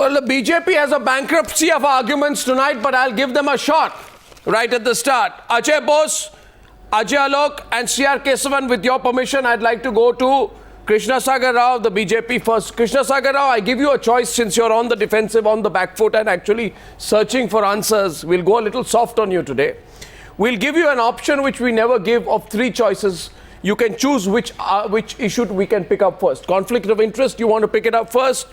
Well, the BJP has a bankruptcy of arguments tonight, but I'll give them a shot right at the start. Ajay Bose, Ajay Alok and C.R. Kesavan, with your permission, I'd like to go to Krishna Sagar Rao, the BJP first. Krishna Sagar Rao, I give you a choice since you're on the defensive, on the back foot and actually searching for answers. We'll go a little soft on you today. We'll give you an option which we never give of 3 choices. You can choose which issue we can pick up first. Conflict of interest, you want to pick it up first?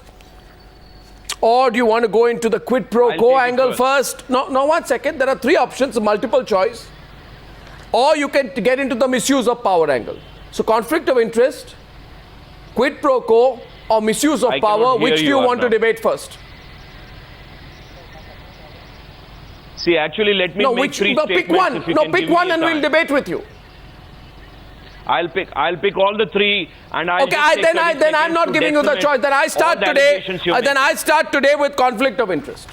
Or do you want to go into the quid pro quo angle first? No, 1 second. There are 3 options, multiple choice. Or you can get into the misuse of power angle. So conflict of interest, quid pro quo, or misuse of power, which do you want to debate first? See, actually, let me make 3 statements. Pick one. No, pick one and we'll debate with you. I'll pick all the 3 and I'll then I'm not giving you the choice. Then I start today. Then I start today with conflict of interest.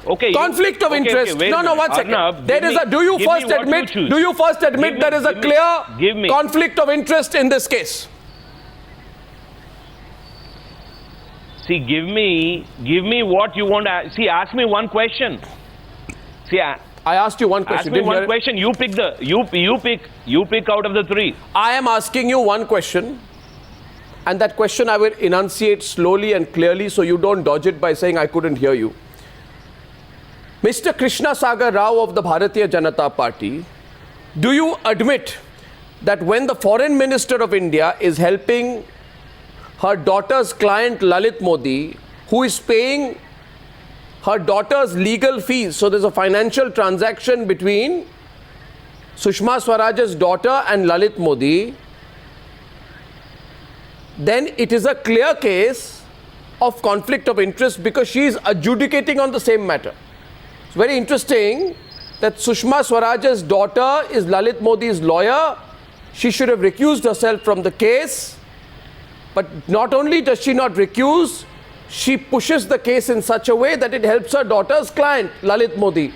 Okay. Conflict of interest. No, 1 second. Arnab, there is a. Do you first admit? Do you first admit there is a clear conflict of interest in this case? See, give me what you want. See, ask me one question. See, I asked you one question. Ask me one question. You pick you pick out of the 3. I am asking you one question, and that question I will enunciate slowly and clearly so you don't dodge it by saying I couldn't hear you. Mr. Krishna Sagar Rao of the Bharatiya Janata Party, do you admit that when the Foreign Minister of India is helping her daughter's client Lalit Modi, who is paying her daughter's legal fees, so there's a financial transaction between Sushma Swaraj's daughter and Lalit Modi, then it is a clear case of conflict of interest because she is adjudicating on the same matter. It's very interesting that Sushma Swaraj's daughter is Lalit Modi's lawyer. She should have recused herself from the case. But not only does she not recuse, she pushes the case in such a way that it helps her daughter's client, Lalit Modi.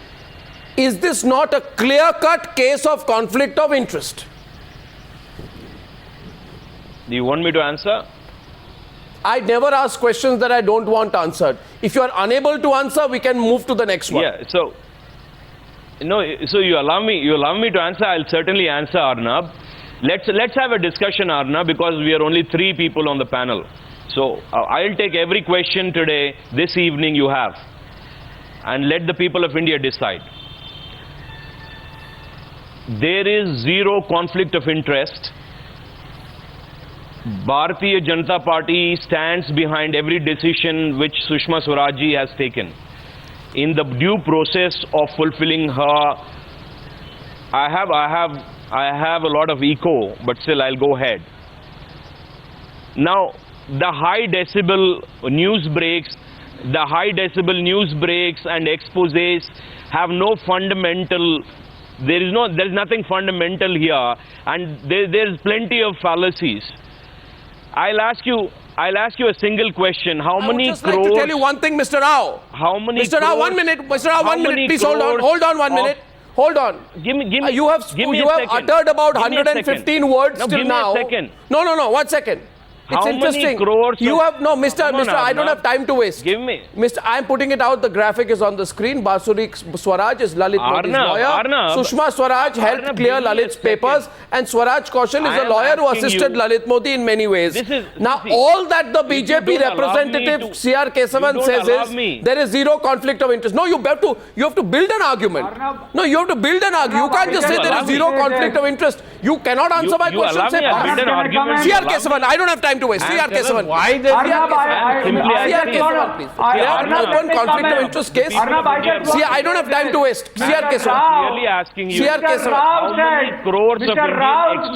Is this not a clear-cut case of conflict of interest? Do you want me to answer? I never ask questions that I don't want answered. If you are unable to answer, we can move to the next one. Yeah, so you allow me to answer. I'll certainly answer, Arnab. Let's have a discussion, Arnab, because we are only 3 people on the panel. So I'll take every question today, this evening you have, and let the people of India decide. There is 0 conflict of interest. Bharatiya Janata Party stands behind every decision which Sushma Swaraj has taken. In the due process of fulfilling her, I have a lot of echo, but still I'll go ahead. Now, the high decibel news breaks and exposés have no fundamental. There's nothing fundamental here, and there's plenty of fallacies. I'll ask you a single question. How many crores? I would just like to tell you one thing, Mr. Rao. How many? Mr. Rao, 1 minute. Mr. Rao, 1 minute. Please hold on. Hold on 1 minute. Hold on. Give me you have uttered about 115 words till now. Give me a second. No. 1 second. It's interesting. You have Mr. I don't have time to waste. Give me. Mr. I'm putting it out. The graphic is on the screen. Basuri Swaraj is Lalit Modi's lawyer. Sushma Swaraj helped clear Lalit's papers, and Swaraj Kaushal is a lawyer who assisted Lalit Modi in many ways. Now, all that the BJP representative C.R. Kesavan says is there is 0 conflict of interest. No, you have to build an argument. No, you have to build an argument. You can't just say there is 0 conflict of interest. You cannot answer my question. C.R. Kesavan, I don't have time to waste. C.R. Kesavan. Why C.R. Kesavan, please. We have an open conflict of interest case. I don't have time to waste. C.R. Kesavan. Really asking you. C.R. Kesavan. How many crores of Indian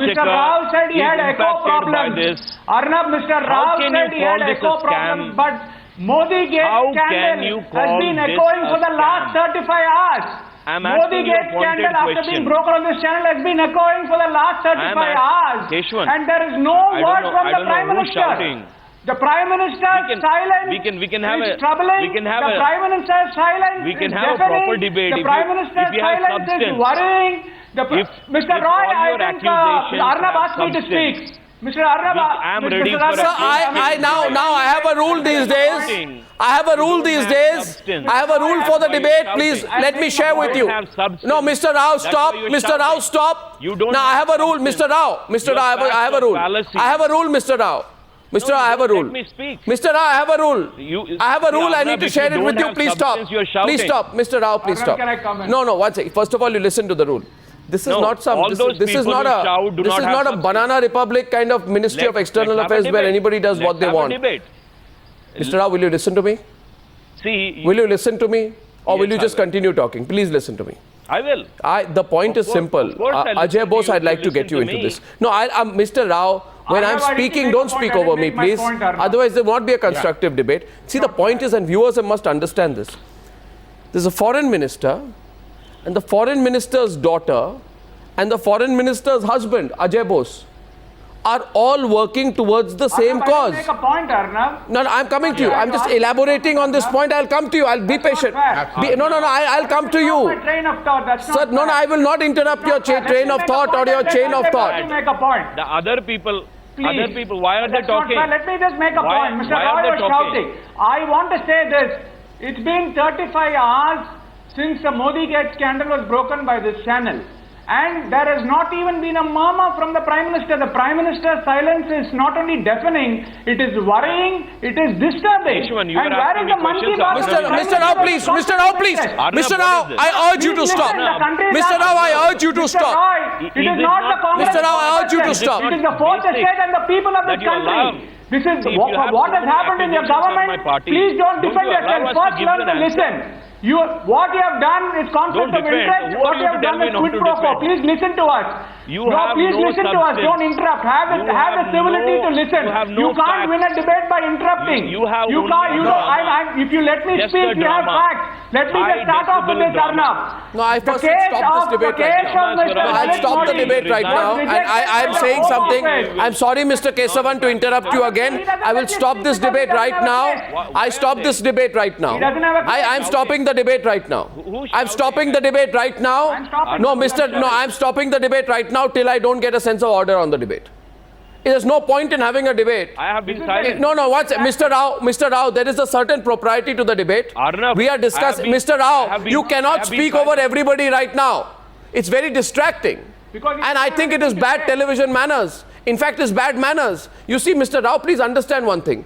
Mr. Rao said he had echo problems. Arnab, Mr. Rao said he had echo problems. But Modi Gate scandal has been echoing for the last 35 hours. Modi Gate scandal after being broken on this channel has been echoing for the last 35 hours. And there is no word from the Prime Minister. The Prime Minister's silence is troubling. The Prime Minister's silence is deafening. The Prime Minister's silence is worrying. Mr. Roy, I think Arnab asked me to speak. Mr. Arnab, I am ready for a... Sir, I have a rule these days. I have a rule these days. I have a rule for the debate. Please, let me share with you. No, Mr. Rao, stop. Mr. Rao, stop. Now, I have a rule. Mr. Rao, I have a rule. I have a rule, Mr. Rao. Mr. Rao, I have a rule. Let me speak. Mr. Rao, I have a rule. I have a rule. I need to share it with you. Please stop. Please stop. Mr. Rao, please stop. Can I comment? No, one second. First of all, you listen to the rule. This is not some. This is not a banana republic kind of Ministry of External Affairs where anybody does what they want. Mr. Rao, will you listen to me? Will you listen to me, or will you just continue talking? Please listen to me. I will. The point is simple. Ajay Bose, I'd like to get you into this. No, Mr. Rao, when I'm speaking, don't speak over me, please. Otherwise, there won't be a constructive debate. See, the point is, and viewers must understand this. There's a foreign minister, and the foreign minister's daughter, and the foreign minister's husband, Ajay Bose, are all working towards the same cause. Make a point, Arnab. No, I'm coming to you. I'm just elaborating on this point. I'll come to you. I'll be patient. I'll come to you. Train of thought. That's Sir, not I will not interrupt your train of thought or your chain of thought. Let me make a point. The other people, why are they talking? Let me just make a point. Mr. Roy was shouting. I want to say this. It's been 35 hours since the Modi Gate scandal was broken by this channel. And there has not even been a murmur from the Prime Minister. The Prime Minister's silence is not only deafening, it is worrying, it is disturbing. And where is the monkey bar? Mr. Rao, please. Mr. Rao, please. Mr. Rao, I urge you to stop. Mr. Rao, I urge you to stop. It is not the Congress. Mr. Rao, I urge you to stop. It is the fourth estate and the people of this country. This is what has happened in your government. Please don't defend yourself. First learn to listen. What you have done is conflict of interest. What you have done is quid pro quo. Please listen to us. Please listen to us. Don't interrupt. Have the civility to listen. You can't win a debate by interrupting. If you let me speak, you have facts. Let me just start off with this, Arnab. No, I first stop this debate right now. I'll stop the debate right now. And I'm saying something. I'm sorry, Mr. Kesavan, to interrupt you again. I will stop this debate right now. I stop this debate right now. I'm stopping the debate right now. I'm stopping the debate right now. I'm stopping the debate right now till I don't get a sense of order on the debate. There's no point in having a debate. I have been silent. Mr. Rao, there is a certain propriety to the debate. Arnab, we are discussing. Mr. Rao, you cannot speak over everybody right now. It's very distracting. And I think it is bad television manners. In fact, it's bad manners. You see, Mr. Rao, please understand one thing.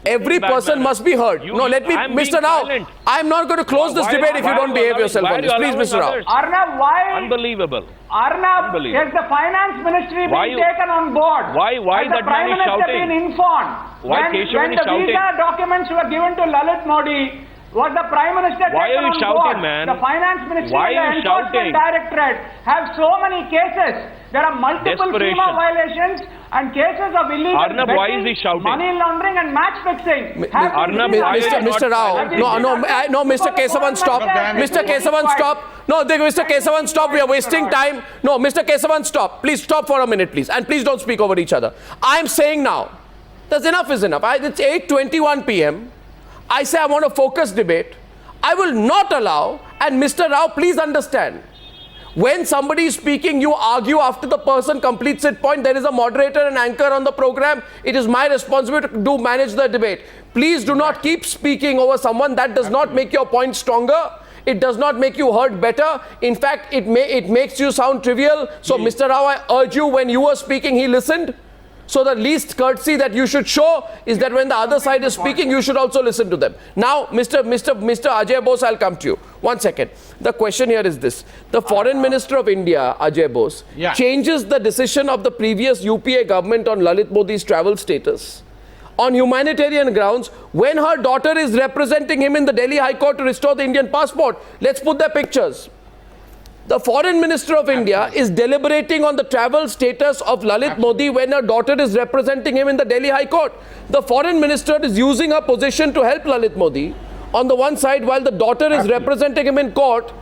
Every person must be heard. Mr. Rao, I'm not going to close this debate if you don't behave yourself on this. Please, Mr. Rao. Arnab, why? Unbelievable. Arnab, has the finance ministry been taken on board? Why has the Prime Minister been informed? Why when the visa documents were given to Lalit Modi, was the Prime Minister taken on board? Man? The Finance Ministry and the Enforcement Directorate have so many cases. There are multiple FEMA violations and cases of illegal Arnab, why is he shouting? Money laundering and match fixing. Mr. Rao, no, Mr. Kesavan, stop. Mr. Kesavan, stop. No, Mr. Kesavan, stop. We are wasting time. No, Mr. Kesavan, stop. Please stop for a minute, please. And please don't speak over each other. I'm saying now, that's enough is enough. It's 8:21 p.m. I say I want a focused debate. I will not allow, and Mr. Rao, please understand, when somebody is speaking, you argue after the person completes its point. There is a moderator and anchor on the program. It is my responsibility to manage the debate. Please do not keep speaking over someone. That does not make your point stronger. It does not make you heard better. In fact, it makes you sound trivial. So, Mr. Rao, I urge you, when you were speaking, he listened. So the least courtesy that you should show is that when the other side is speaking, you should also listen to them. Now, Mr. Ajay Bose, I'll come to you. 1 second. The question here is this. The Foreign Minister of India, Ajay Bose, changes the decision of the previous UPA government on Lalit Modi's travel status on humanitarian grounds when her daughter is representing him in the Delhi High Court to restore the Indian passport. Let's put their pictures. The Foreign Minister of India is deliberating on the travel status of Lalit Modi when her daughter is representing him in the Delhi High Court. The Foreign Minister is using her position to help Lalit Modi on the one side while the daughter is representing him in court,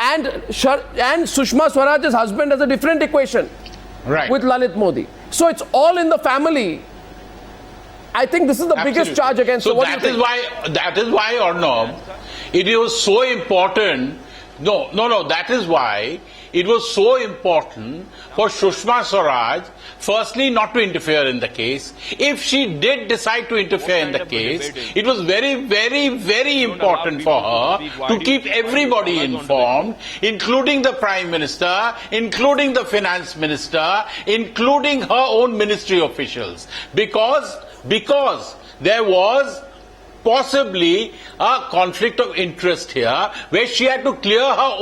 and Sushma Swaraj's husband has a different equation with Lalit Modi. So it's all in the family. I think this is the biggest charge against her. So that is why, Arnab, it was so important. No, that is why it was so important for Sushma Swaraj, firstly, not to interfere in the case. If she did decide to interfere in the case, it was very, very, very important for her to keep everybody informed, including the Prime Minister, including the Finance Minister, including her own ministry officials. Because there was possibly a conflict of interest here where she had to clear her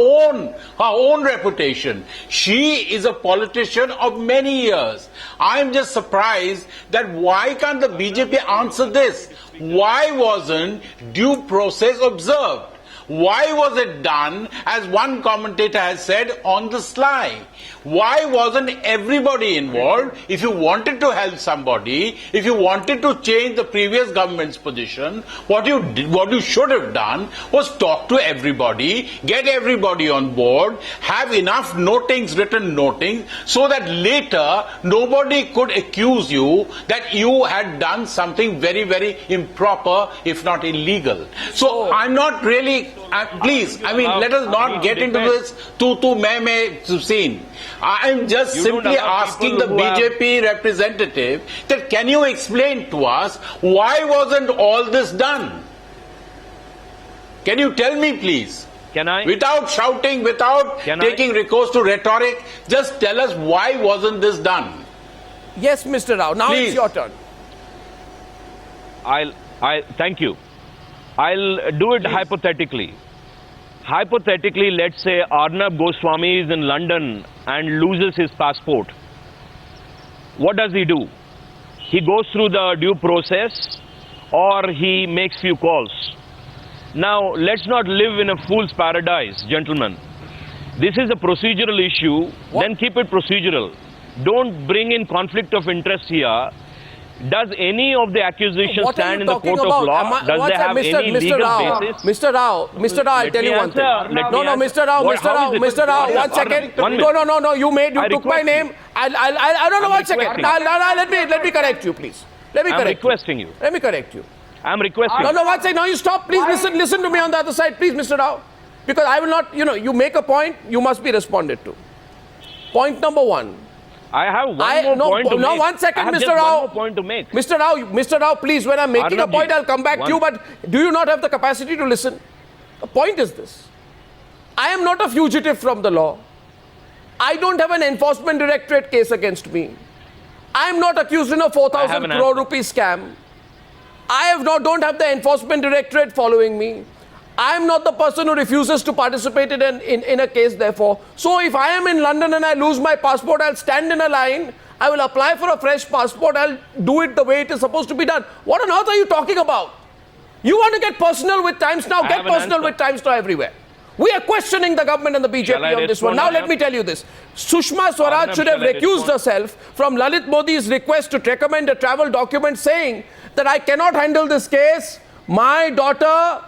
own reputation. She is a politician of many years. I am just surprised that why can't the BJP answer this? Why wasn't due process observed? Why was it done, as one commentator has said, on the sly? Why wasn't everybody involved? If you wanted to help somebody, if you wanted to change the previous government's position, what you should have done was talk to everybody, get everybody on board, have enough written notings, so that later nobody could accuse you that you had done something very, very improper, if not illegal. So I'm not really, please, let us not get into this tu me scene. I am just simply asking the BJP representative that can you explain to us why wasn't all this done? Can you tell me, please? Can I? Without shouting, without taking recourse to rhetoric, just tell us why wasn't this done? Yes, Mr. Rao. Now please. It's your turn. Thank you. I'll do it hypothetically. Hypothetically, let's say Arnab Goswami is in London and loses his passport. What does he do? He goes through the due process or he makes few calls. Now, let's not live in a fool's paradise, gentlemen. This is a procedural issue, then keep it procedural. Don't bring in conflict of interest here. Does any of the accusations stand in the court of law? Does they have any legal basis? Mr. Rao, I'll tell you one thing. Mr. Rao, one second. No, you took my name. I don't know, one second. Let me correct you, please. I'm requesting you. Let me correct you. I'm requesting you. No, one second. Now you stop. Please listen to me on the other side, please, Mr. Rao. Because I will not, you make a point, you must be responded to. Point number one. I have one more point to make. No, 1 second, Mr. Rao. One more point to make. Mr. Rao, please, when I'm making a point, I'll come back to you, but do you not have the capacity to listen? The point is this. I am not a fugitive from the law. I don't have an enforcement directorate case against me. I am not accused in a 4,000 crore rupee scam. I don't have the enforcement directorate following me. I am not the person who refuses to participate in a case, therefore. So if I am in London and I lose my passport, I'll stand in a line, I will apply for a fresh passport, I'll do it the way it is supposed to be done. What on earth are you talking about? You want to get personal with Times Now? Get personal with Times Now everywhere. We are questioning the government and the BJP on this one. Now let me tell you this. Sushma Swaraj should have recused herself from Lalit Modi's request to recommend a travel document saying that I cannot handle this case. My daughter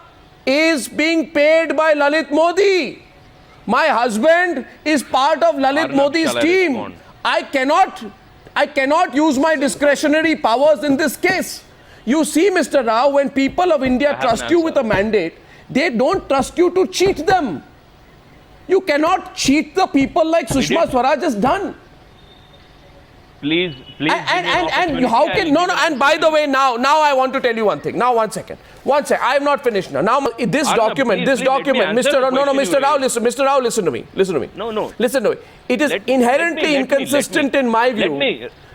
is being paid by Lalit Modi. My husband is part of Lalit Modi's team. I cannot use my discretionary powers in this case. You see, Mr. Rao, when people of India trust you with a mandate, they don't trust you to cheat them. You cannot cheat the people like Sushma Swaraj has done. Please. And how can and by the way, now I want to tell you one thing. Now, one second. I have not finished now. Now this document, Mr. Rao, listen to me. No. Listen to me. It is inherently inconsistent in my view.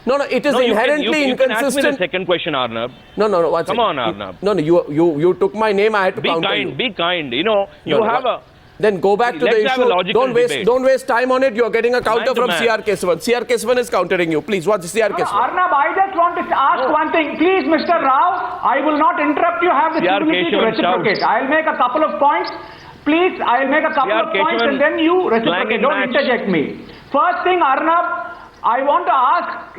It is inherently inconsistent. You can ask me the second question, Arnab. No. Come on, Arnab. No, you took my name. I had to counter you. Be kind. You have a. Then go back to the issue. Don't waste time on it. You are getting a counter from CR Kesavan. CR Kesavan is countering you. Please, what's CR Kesavan? Arnab, I just want to ask one thing. Please, Mr. Rao, I will not interrupt you. Have the humility to reciprocate. I'll make a couple of points. Please, I'll make a couple of points and then you reciprocate. Don't interject me. First thing, Arnab, I want to ask,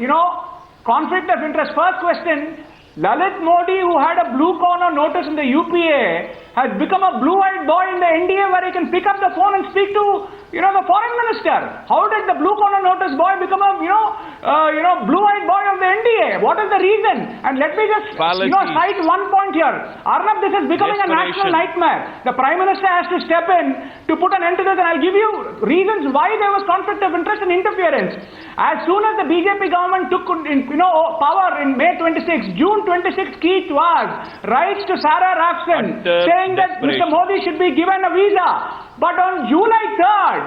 conflict of interest. First question, Lalit Modi, who had a blue corner notice in the UPA, has become a blue-eyed boy in the NDA where he can pick up the phone and speak to, the foreign minister. How did the blue collar notice boy become a, blue-eyed boy of the NDA? What is the reason? And let me just, cite one point here. Arnab, this is becoming a national nightmare. The Prime Minister has to step in to put an end to this, and I'll give you reasons why there was conflict of interest and interference. As soon as the BJP government took, power in May 26, June 26, key was writes to Sarah Rafson saying that Mr. Modi should be given a visa. But on July 3rd,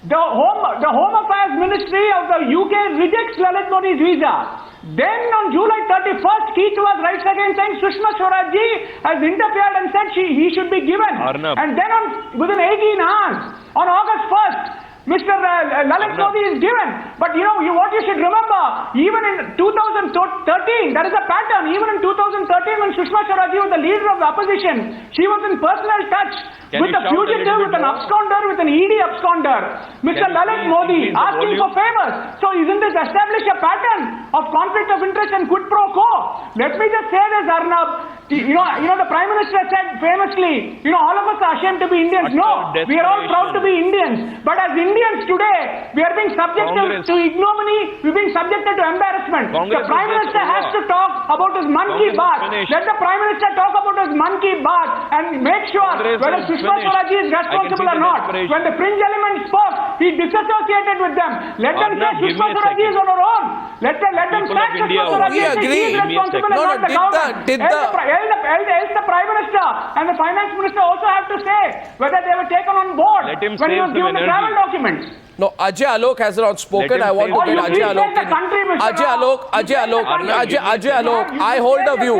the Home Affairs Ministry of the UK rejects Lalit Modi's visa. Then on July 31st, Keith was writes again saying Sushma Swaraj has interfered and said he should be given. Arnab. And then within 18 hours, on August 1st, Mr. Lalit Modi is given. But what you should remember, even in 2013, there is a pattern. Even in 2013, when Sushma Swaraj was the leader of the opposition, she was in personal touch with a fugitive, with an absconder, with an ED absconder, Mr. Lalit Modi, asking for favors. So isn't this establish a pattern of conflict of interest and quid pro quo? Let me just say this, Arnab. The Prime Minister said famously, all of us are ashamed to be Indians. No, we are all proud to be Indians. But as Indians today, we are being subjected to ignominy, we are being subjected to embarrassment. The Prime Minister has to talk about his Man Ki Baat. Let the Prime Minister talk about his Man Ki Baat and make sure whether Sushma Swaraj is responsible or not. When the fringe element spoke, he disassociated with them. Let them say Sushma Swaraj is on her own. Let them sack Sushma Swaraj and say he is responsible and not the government. Else the Prime Minister and the Finance Minister also have to say whether they were taken on board when he was given the travel documents. No, Ajay Alok has not spoken. I want to get Ajay Alok. Ajay Alok, I hold a view.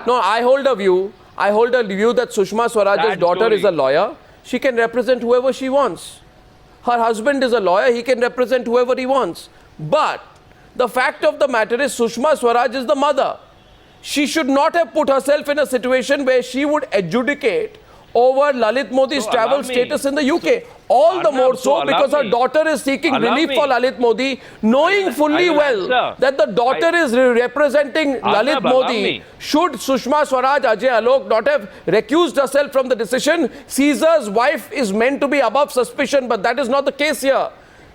No, I hold a view. I hold a view that Sushma Swaraj's daughter is a lawyer. She can represent whoever she wants. Her husband is a lawyer. He can represent whoever he wants. But the fact of the matter is Sushma Swaraj is the mother. She should not have put herself in a situation where she would adjudicate over Lalit Modi's travel status in the UK. All the more so because her daughter is seeking relief for Lalit Modi, knowing fully well that the daughter is representing Lalit Modi. Should Sushma Swaraj, Ajay Alok, not have recused herself from the decision? Caesar's wife is meant to be above suspicion, but that is not the case here.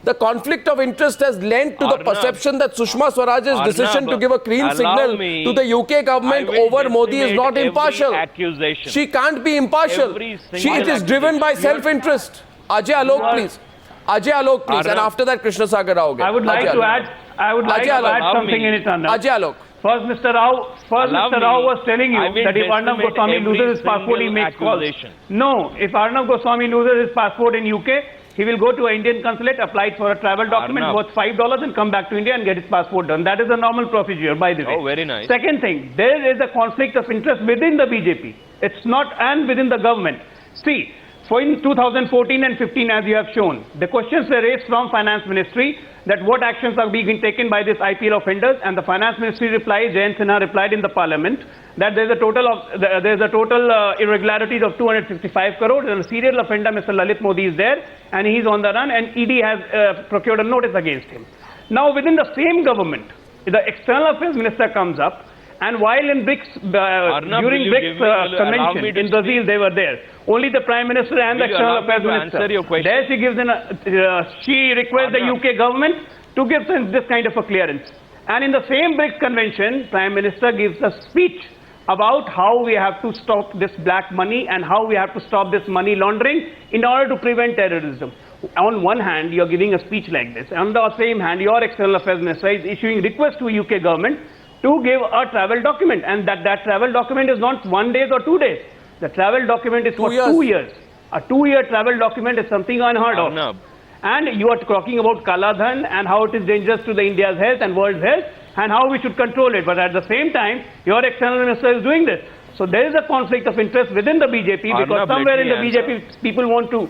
The conflict of interest has lent to the perception that Sushma Swaraj's decision to give a clean signal to the UK government over Modi is not impartial. She can't be impartial. It is driven by self-interest. Ajay Alok, please. Ajay Alok, please. And after that, Krishna Sagar Rao. I would like to add something in it, Arnab. Ajay Alok. First, Mr. Rao was telling you that if Arnab Goswami loses his passport, he makes calls. No, if Arnab Goswami loses his passport in UK, he will go to an Indian consulate, apply for a travel document worth $5 and come back to India and get his passport done. That is a normal procedure, by the way. Oh, very nice. Second thing, there is a conflict of interest within the BJP. It's not, and within the government. See, for in 2014 and 15, as you have shown, the questions were raised from Finance Ministry that what actions are being taken by this IPL offenders, and the Finance Ministry replied, Jayant Sinha replied in the Parliament that there is a total irregularities of 255 crores, and a serial offender, Mr. Lalit Modi, is there, and he is on the run, and ED has procured a notice against him. Now, within the same government, the External Affairs Minister comes up, and while in BRICS, during BRICS convention in Brazil, they were there. Only the Prime Minister and the External Affairs Minister. There she gives she requests the UK government to give this kind of a clearance. And in the same BRICS convention, Prime Minister gives a speech about how we have to stop this black money and how we have to stop this money laundering in order to prevent terrorism. On one hand, you are giving a speech like this. On the same hand, your External Affairs Minister is issuing request to UK government to give a travel document, and that travel document is not 1 day or 2 days. The travel document is for 2 years. A 2-year travel document is something unheard of. And you are talking about Kaladhan and how it is dangerous to the India's health and world's health and how we should control it. But at the same time, your External Minister is doing this. So there is a conflict of interest within the BJP because somewhere in the BJP people want to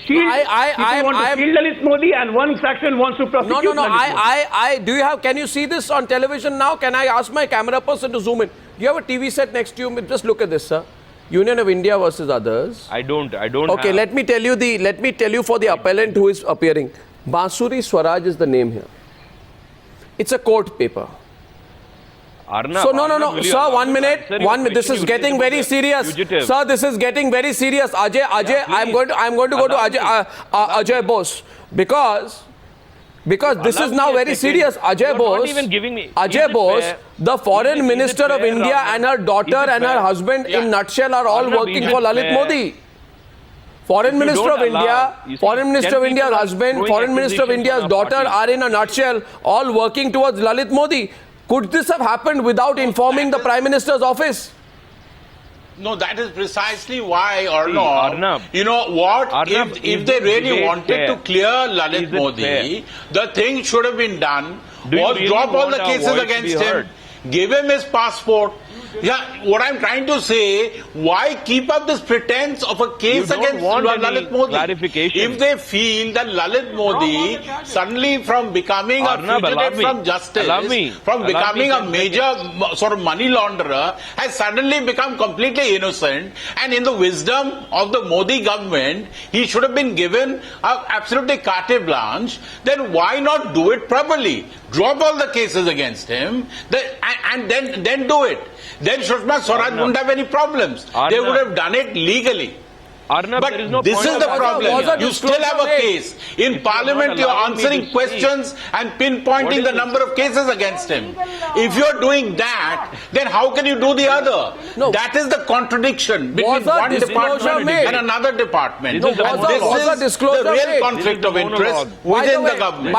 shield Lalit Modi and one faction wants to prosecute No. Can you see this on television now? Can I ask my camera person to zoom in? Do you have a TV set next to you? Just look at this, sir. Union of India versus others. I don't. Okay, let me tell you for the appellant who is appearing. Bansuri Swaraj is the name here. It's a court paper. Arnab, So no, Arnab, will you sir, allow 1 me to minute, answer your 1 minute. This question? is You getting raised very about the serious, fugitive. sir. This is getting very serious. Ajay, I'm going to go to Ajay Bose because this is now very serious. Ajay Bose, even giving me. Ajay Bose, the foreign minister of India and her daughter and her husband in nutshell are all Arnab, working is for it Lalit fair? Modi. Foreign Minister of India, Foreign Minister of India's husband, Foreign Minister of India's daughter are in a nutshell all working towards Lalit Modi. Could this have happened without informing the Prime Minister's office? No, that is precisely why, Arnab, you know what, Arnab, if they really wanted fair? to clear Lalit Modi, the thing should have been done was really drop all the want our cases voice to against be him, heard? give him his passport. Yeah, what I'm trying to say, why keep up this pretense of a case against Lalit Modi? If they feel that Lalit Modi, suddenly from becoming a fugitive from justice, from becoming a major sort of money launderer, has suddenly become completely innocent, and in the wisdom of the Modi government, he should have been given absolutely carte blanche, then why not do it properly? Drop all the cases against him, and then do it. Then Sushma Swaraj wouldn't have any problems. They would have done it legally. Arnab, But there is no this point is the of problem. You still have a case. In Parliament, you're answering questions and pinpointing the number of cases against him. If you're doing that, then how can you do the other? No. That is the contradiction between one department and another department. No, And this is the real conflict of interest within the government.